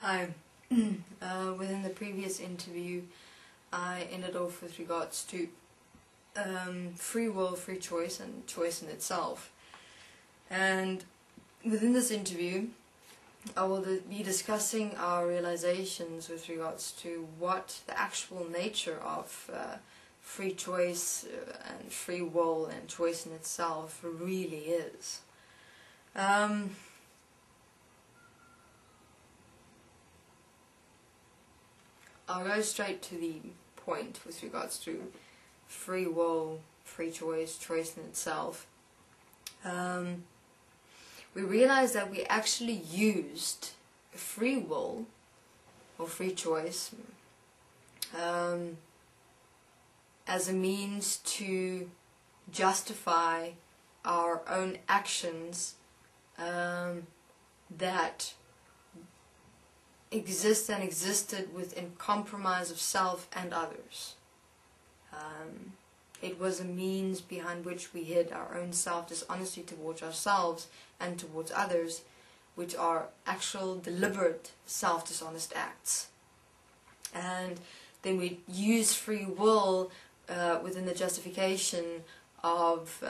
Hi. Within the previous interview, I ended off with regards to free will, free choice, and choice in itself. And within this interview, I will be discussing our realizations with regards to what the actual nature of free choice and free will and choice in itself really is. I'll go straight to the point with regards to free will, free choice, choice in itself. We realized that we actually used free will or free choice as a means to justify our own actions that existed within compromise of self and others. It was a means behind which we hid our own self-dishonesty towards ourselves and towards others, which are actual deliberate self-dishonest acts. And then we use free will within the justification of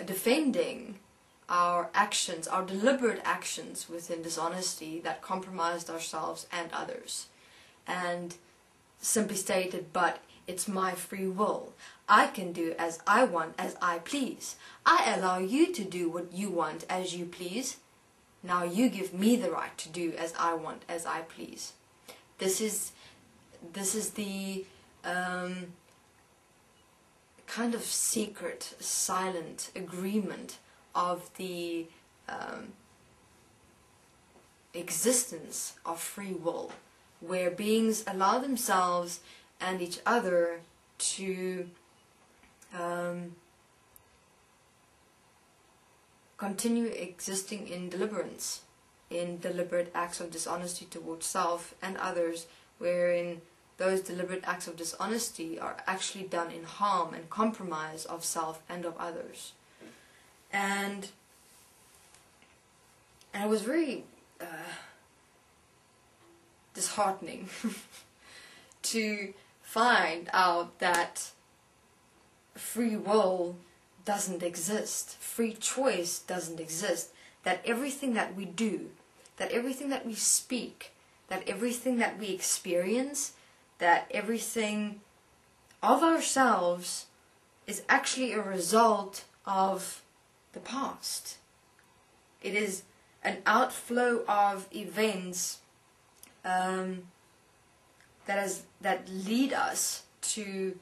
defending our actions, our deliberate actions within dishonesty that compromised ourselves and others. And simply stated, but it's my free will. I can do as I want, as I please. I allow you to do what you want as you please. Now you give me the right to do as I want, as I please. This is the kind of secret, silent agreement of the existence of free will, where beings allow themselves and each other to continue existing in deliberance, in deliberate acts of dishonesty towards self and others, wherein those deliberate acts of dishonesty are actually done in harm and compromise of self and of others. And it was very disheartening to find out that free will doesn't exist, free choice doesn't exist, that everything that we do, that everything that we speak, that everything that we experience, that everything of ourselves is actually a result of the past. It is an outflow of events that lead us to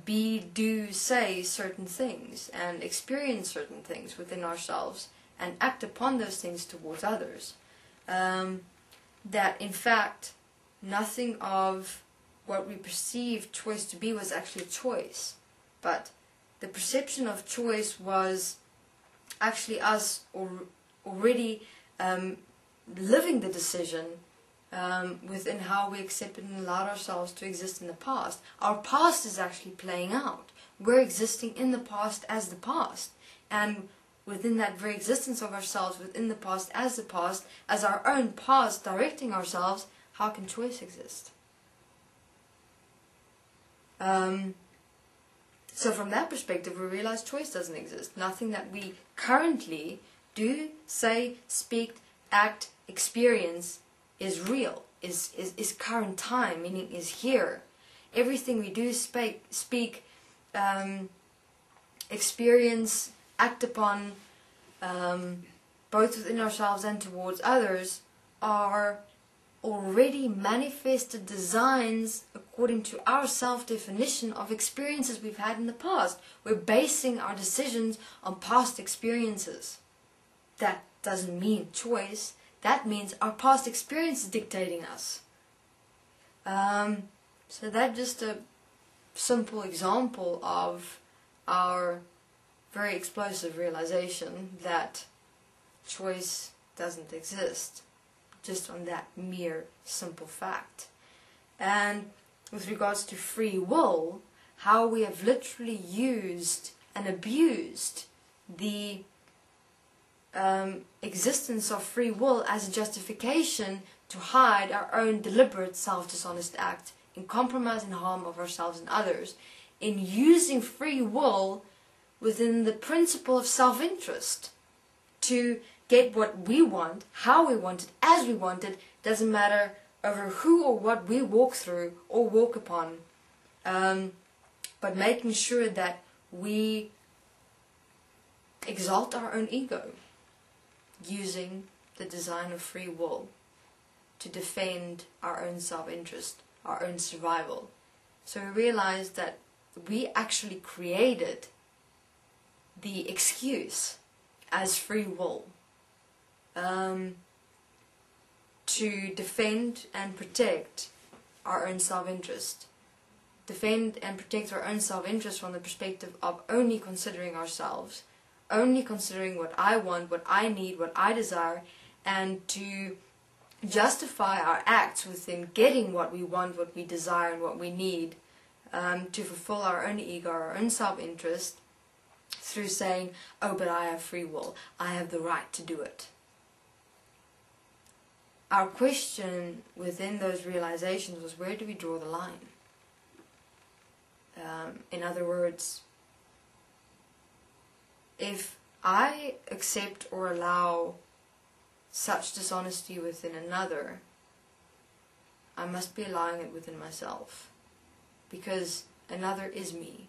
be, do, say certain things and experience certain things within ourselves and act upon those things towards others. That in fact nothing of what we perceived choice to be was actually choice, but the perception of choice was actually us already living the decision within how we accepted and allowed ourselves to exist in the past. Our past is actually playing out. We're existing in the past as the past. And within that very existence of ourselves, within the past, as our own past directing ourselves, how can choice exist? So from that perspective, we realize choice doesn't exist. Nothing that we currently do, say, speak, act, experience is real, is current time, meaning is here. Everything we do, speak, experience, act upon, both within ourselves and towards others, are already manifested designs according to our self-definition of experiences we've had in the past. We're basing our decisions on past experiences. That doesn't mean choice. That means our past experience is dictating us. So that's just a simple example of our very explosive realization that choice doesn't exist, just on that mere simple fact. And with regards to free will, how we have literally used and abused the existence of free will as a justification to hide our own deliberate self-dishonest act in compromise and harm of ourselves and others, in using free will within the principle of self-interest to get what we want, how we want it, as we want it, doesn't matter over who or what we walk through or walk upon, but making sure that we exalt our own ego using the design of free will to defend our own self-interest, our own survival. So we realized that we actually created the excuse as free will to defend and protect our own self-interest. Defend and protect our own self-interest from the perspective of only considering ourselves, only considering what I want, what I need, what I desire, and to justify our acts within getting what we want, what we desire, and what we need, to fulfill our own ego, our own self-interest, through saying, oh, but I have free will, I have the right to do it. Our question within those realizations was, where do we draw the line? In other words, if I accept or allow such dishonesty within another, I must be allowing it within myself, because another is me.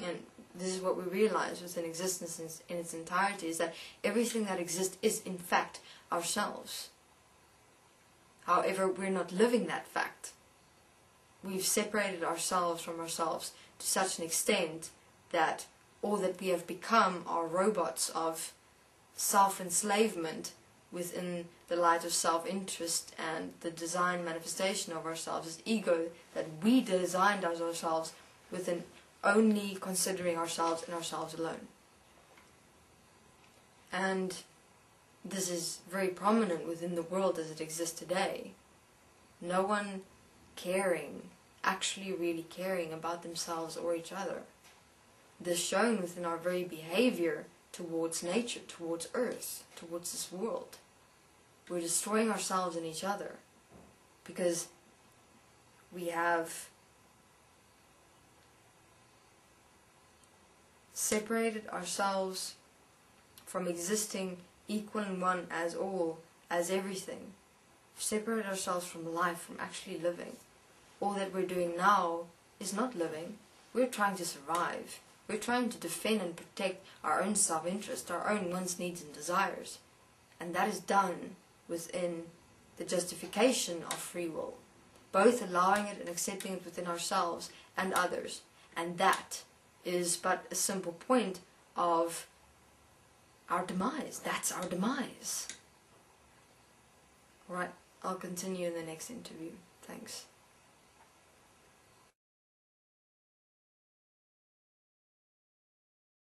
And this is what we realize within existence in its entirety, is that everything that exists is in fact ourselves. However, we're not living that fact. We've separated ourselves from ourselves to such an extent that all that we have become are robots of self-enslavement within the light of self-interest and the design manifestation of ourselves as ego, that we designed as ourselves within only considering ourselves and ourselves alone. And this is very prominent within the world as it exists today. No one caring, actually really caring about themselves or each other. This shown within our very behavior towards nature, towards earth, towards this world. We're destroying ourselves and each other because we have separated ourselves from existing equal and one as all, as everything. Separate ourselves from life, from actually living. All that we're doing now is not living. We're trying to survive. We're trying to defend and protect our own self-interest, our own wants, needs and desires. And that is done within the justification of free will, both allowing it and accepting it within ourselves and others. And that is but a simple point of our demise. That's our demise. Alright, I'll continue in the next interview. Thanks.